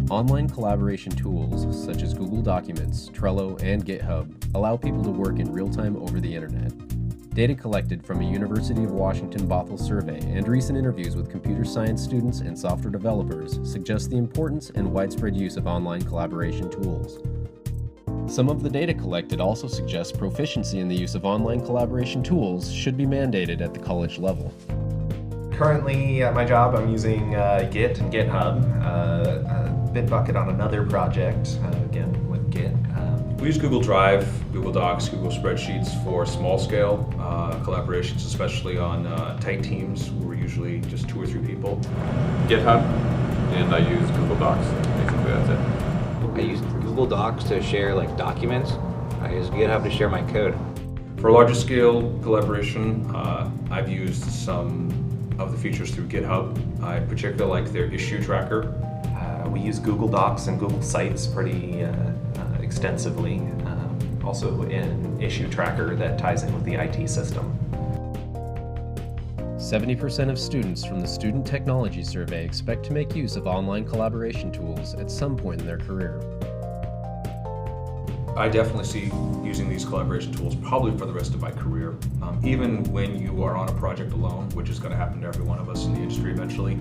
Online collaboration tools such as Google Documents, Trello, and GitHub allow people to work in real time over the internet. Data collected from a University of Washington Bothell survey and recent interviews with computer science students and software developers suggest the importance and widespread use of online collaboration tools. Some of the data collected also suggests proficiency in the use of online collaboration tools should be mandated at the college level. Currently at my job I'm using Git and GitHub, Bitbucket on another project, again with Git. We use Google Drive, Google Docs, Google Spreadsheets for small-scale collaborations, especially on tight teams where we're usually just 2 or 3 people. GitHub, and I use Google Docs. Basically, that's it. I use Google Docs to share documents. I use GitHub to share my code. For larger scale collaboration, I've used some of the features through GitHub. I particularly like their issue tracker. We use Google Docs and Google Sites pretty extensively. Also an issue tracker that ties in with the IT system. 70% of students from the Student Technology Survey expect to make use of online collaboration tools at some point in their career. I definitely see using these collaboration tools probably for the rest of my career. Even when you are on a project alone, which is going to happen to every one of us in the industry eventually,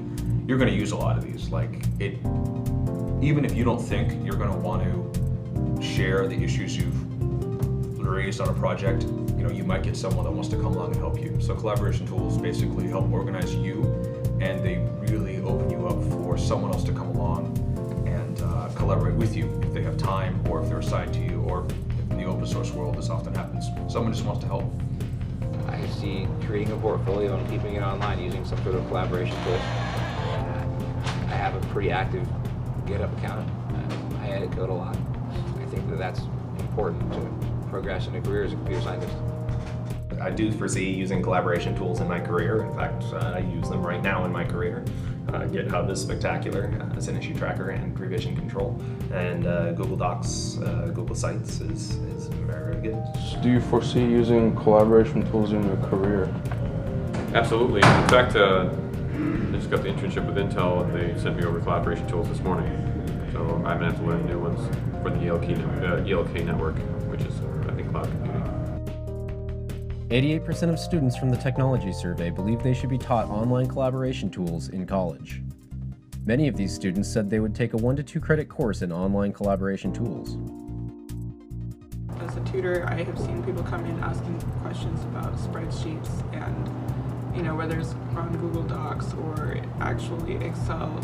you're going to use a lot of these. Even if you don't think you're going to want to share the issues you've raised on a project, you might get someone that wants to come along and help you. So collaboration tools basically help organize you, and they really open you up for someone else to come along and collaborate with you if they have time, or if they're assigned to you, or in the open source world this often happens. Someone just wants to help. I see creating a portfolio and keeping it online using some sort of collaboration tool. I have a pretty active GitHub account. I edit code a lot. I think that's important to progress in a career as a computer scientist. I do foresee using collaboration tools in my career. In fact, I use them right now in my career. GitHub is spectacular as an issue tracker and revision control. And Google Docs, Google Sites is very, very good. Do you foresee using collaboration tools in your career? Absolutely. In fact, I just got the internship with Intel, and they sent me over collaboration tools this morning. So I'm going to have to learn new ones for the ELK network, which is, I think, cloud computing. 88% of students from the Technology Survey believe they should be taught online collaboration tools in college. Many of these students said they would take a 1 to 2 credit course in online collaboration tools. As a tutor, I have seen people come in asking questions about spreadsheets and whether it's on Google Docs or actually Excel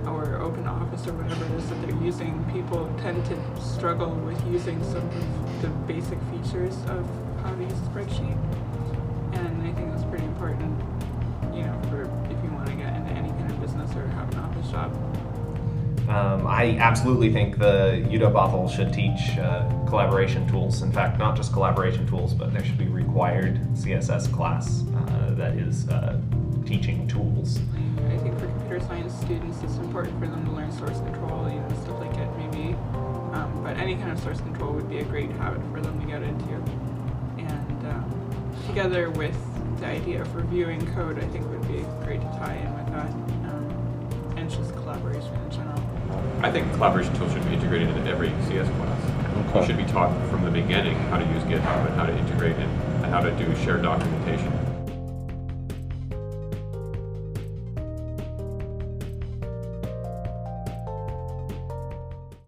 or Open Office or whatever it is that they're using. People tend to struggle with using some of the basic features of how to use a spreadsheet, and I think that's pretty important, for if you want to get into any kind of business or have an office job. I absolutely think the UW Bothell should teach collaboration tools. In fact, not just collaboration tools, but there should be required CSS class that is teaching tools. I think for computer science students, it's important for them to learn source control, stuff like Git maybe, but any kind of source control would be a great habit for them to get into. And together with the idea of reviewing code, I think would be great to tie in with that, and just collaboration in general. I think collaboration tools should be integrated into every CS class. Okay. You should be taught from the beginning how to use GitHub and how to integrate and how to do shared documentation.